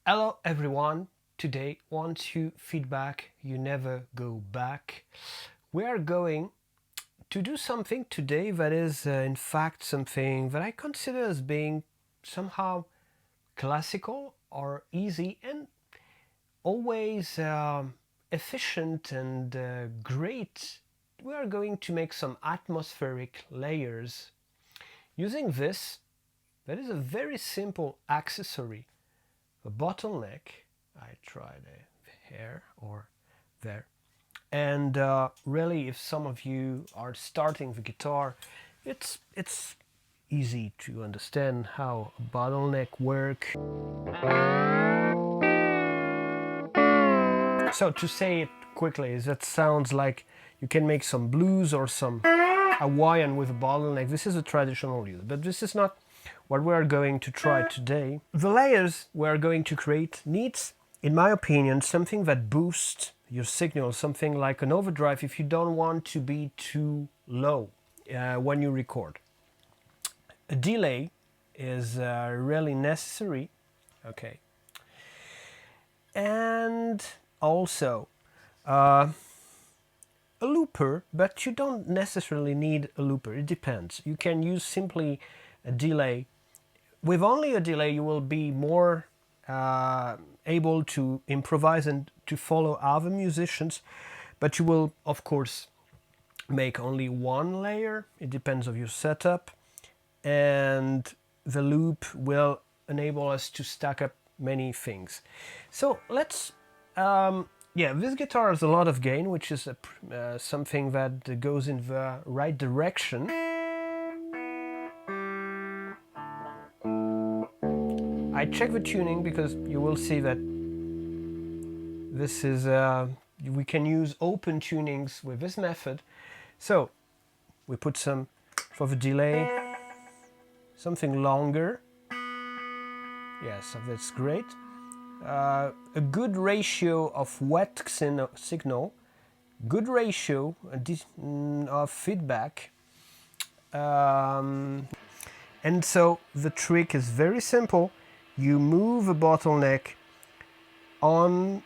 Hello everyone, today once you feedback you never go back. We are going to do something today that is in fact something that I consider as being somehow classical or easy and always efficient and great. We are going to make some atmospheric layers using this that is a very simple accessory, a bottleneck. I tried here or there. And really, if some of you are starting the guitar, it's easy to understand how a bottleneck works. So to say it quickly, that sounds like you can make some blues or some Hawaiian with a bottleneck. This is a traditional use, but this is not what we are going to try today. The layers we are going to create needs, in my opinion, something that boosts your signal, something like an overdrive if you don't want to be too low when you record. A delay is really necessary, okay. And also a looper, but you don't necessarily need a looper, it depends. You can use simply a delay. With only a delay you will be more able to improvise and to follow other musicians, but you will of course make only one layer. It depends on your setup, and the loop will enable us to stack up many things. So let's yeah, this guitar has a lot of gain, which is something that goes in the right direction. I check the tuning because you will see that this is we can use open tunings with this method. So we put some for the delay, something longer. Yes, so that's great. A good ratio of wet signal, good ratio of feedback. And so the trick is very simple. You move a bottleneck on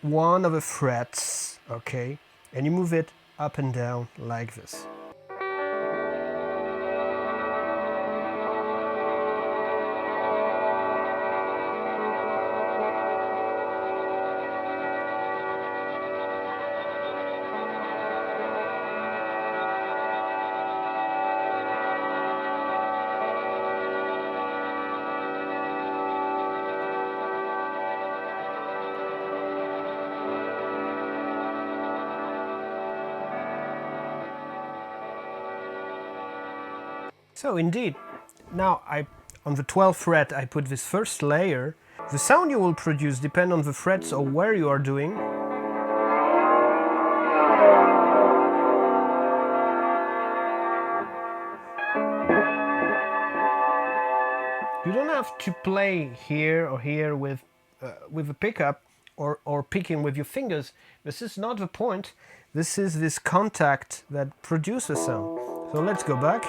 one of the frets, okay, and you move it up and down like this. So indeed, now on the 12th fret I put this first layer. The sound you will produce depends on the frets or where you are doing. You don't have to play here or here with a pickup or picking with your fingers. This is not the point. This is this contact that produces sound. So let's go back.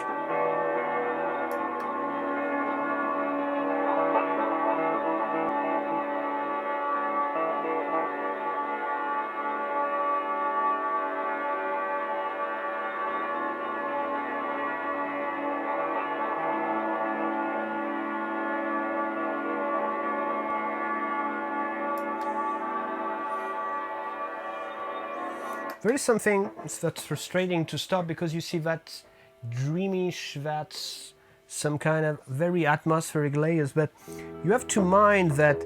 There is something that's frustrating to stop because you see that dreamish, that's some kind of very atmospheric layers, but you have to mind that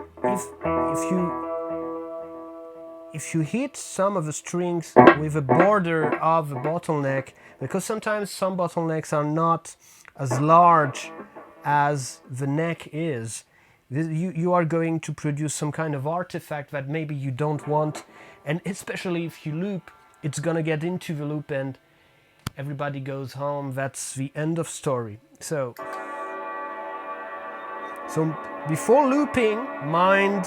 if you hit some of the strings with a border of the bottleneck, because sometimes some bottlenecks are not as large as the neck is, you are going to produce some kind of artifact that maybe you don't want, and especially if you loop, it's gonna get into the loop and everybody goes home. That's the end of story. So before looping, mind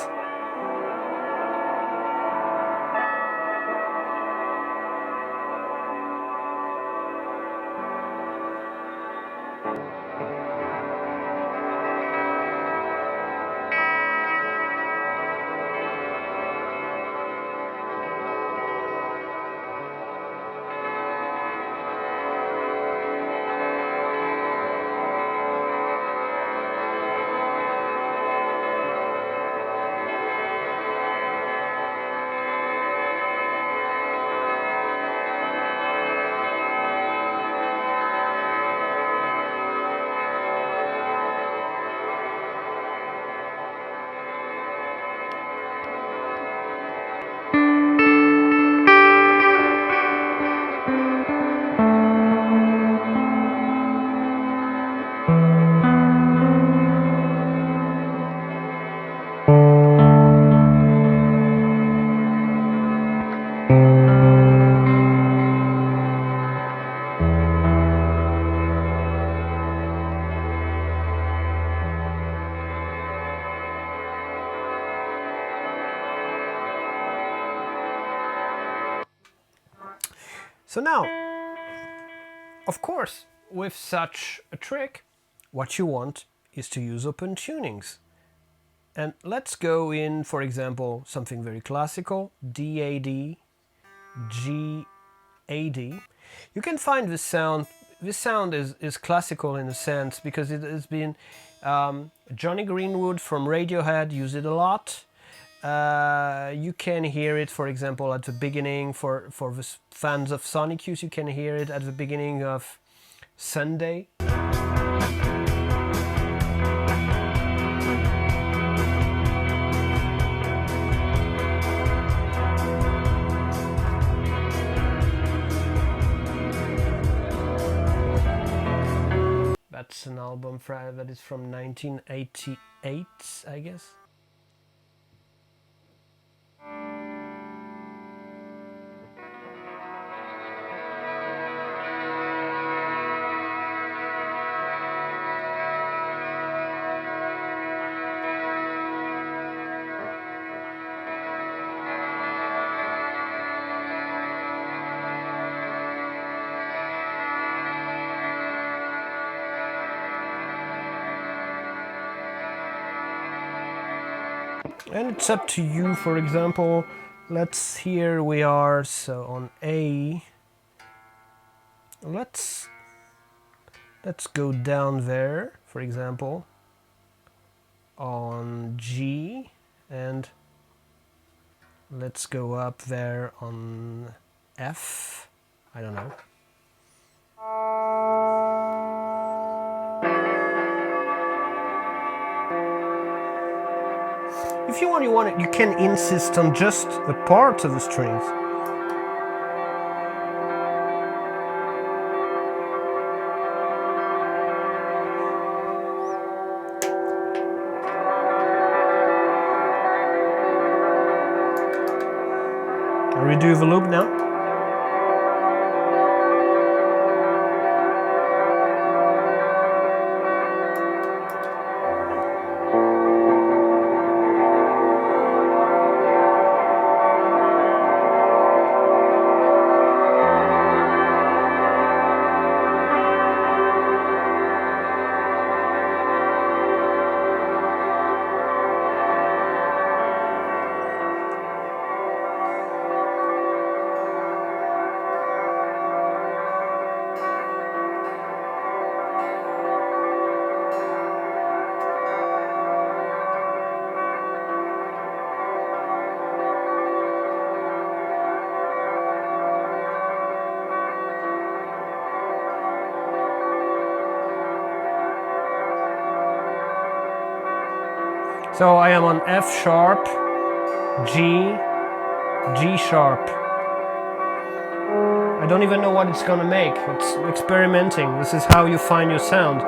So now, of course, with such a trick, what you want is to use open tunings. And let's go in, for example, something very classical, D-A-D, G-A-D. You can find this sound. This sound is classical in a sense because it has been Johnny Greenwood from Radiohead used it a lot. You can hear it, for example, at the beginning, for the fans of Sonic Youth, you can hear it at the beginning of Sunday. That's an album that is from 1988, I guess. And it's up to you. For example, here we are, so on A, let's go down there, for example, on G, and let's go up there on F, I don't know. If you want, you can insist on just a part of the strings. I'll redo the loop now. So I am on F sharp, G, G sharp. I don't even know what it's gonna make. It's experimenting. This is how you find your sound.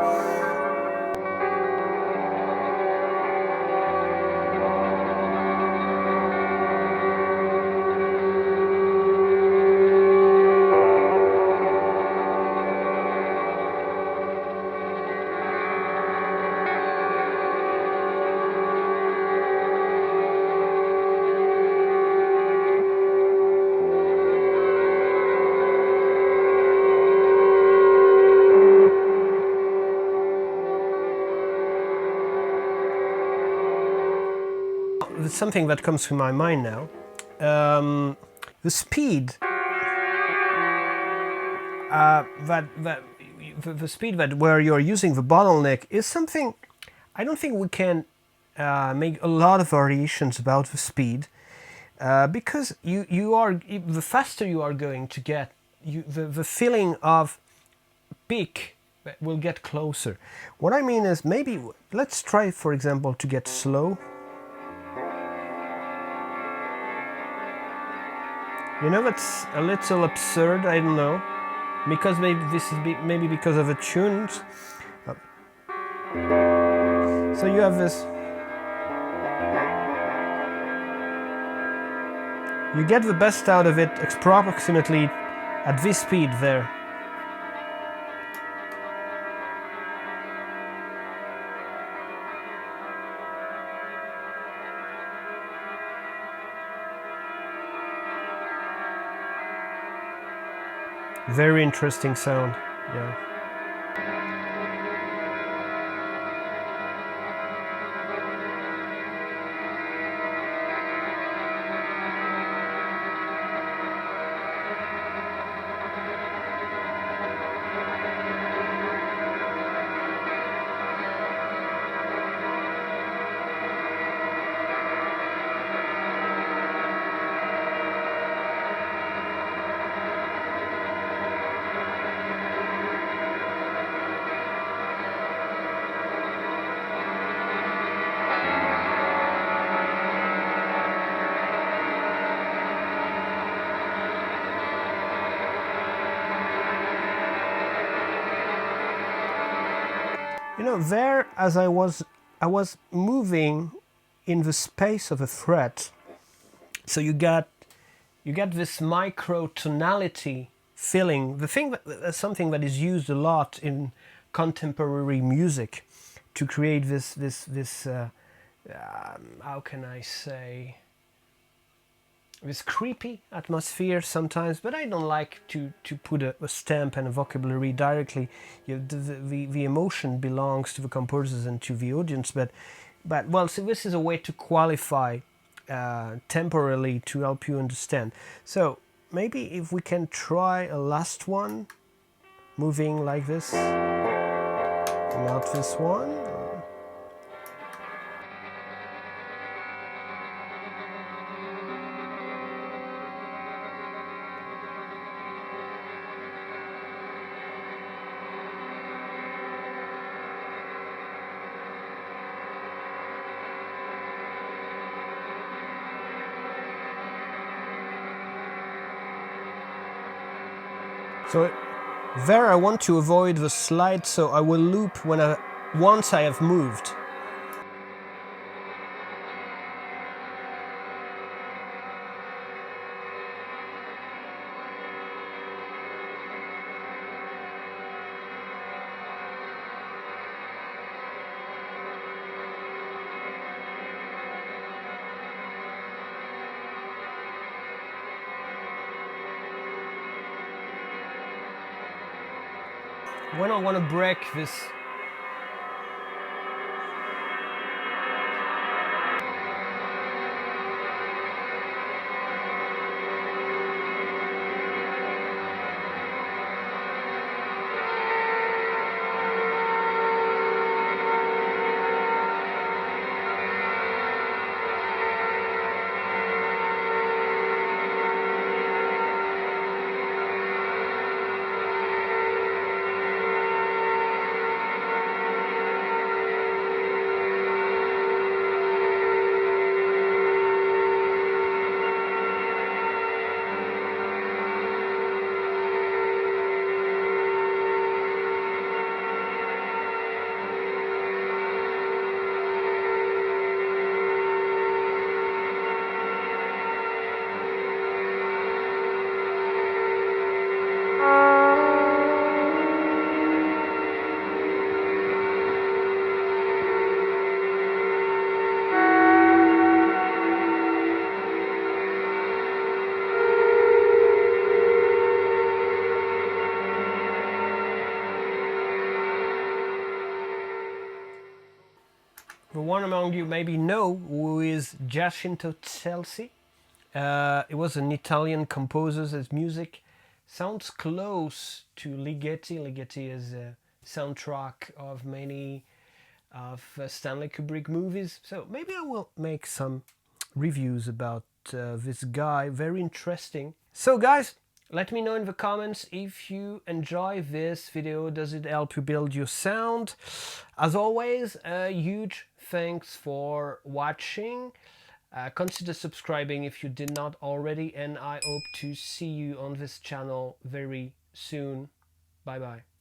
There's something that comes to my mind now. The speed the speed that where you're using the bottleneck is something I don't think we can make a lot of variations about the speed because the faster you are going to get, the feeling of peak will get closer. What I mean is, maybe let's try, for example, to get slow. You know, that's a little absurd, I don't know, because maybe this is maybe because of the tunes. So you have this. You get the best out of it approximately at this speed there. Very interesting sound. Yeah. You know, there as I was moving in the space of a fret. So you got this microtonality feeling. The thing that's something that is used a lot in contemporary music to create this how can I say, this creepy atmosphere sometimes, but I don't like to put a stamp and a vocabulary directly. The emotion belongs to the composers and to the audience, but well, so this is a way to qualify temporarily to help you understand. So maybe if we can try a last one, moving like this, not this one. So there I want to avoid the slide, so I will loop once I have moved. When I want to break this, the one among you maybe know who is Giacinto Celsi. It was an Italian composer. His music sounds close to Ligeti. Ligeti is a soundtrack of many of Stanley Kubrick movies. So maybe I will make some reviews about this guy. Very interesting. So guys, let me know in the comments if you enjoy this video. Does it help you build your sound? As always, a huge thanks for watching. Consider subscribing if you did not already, and I hope to see you on this channel very soon. Bye bye.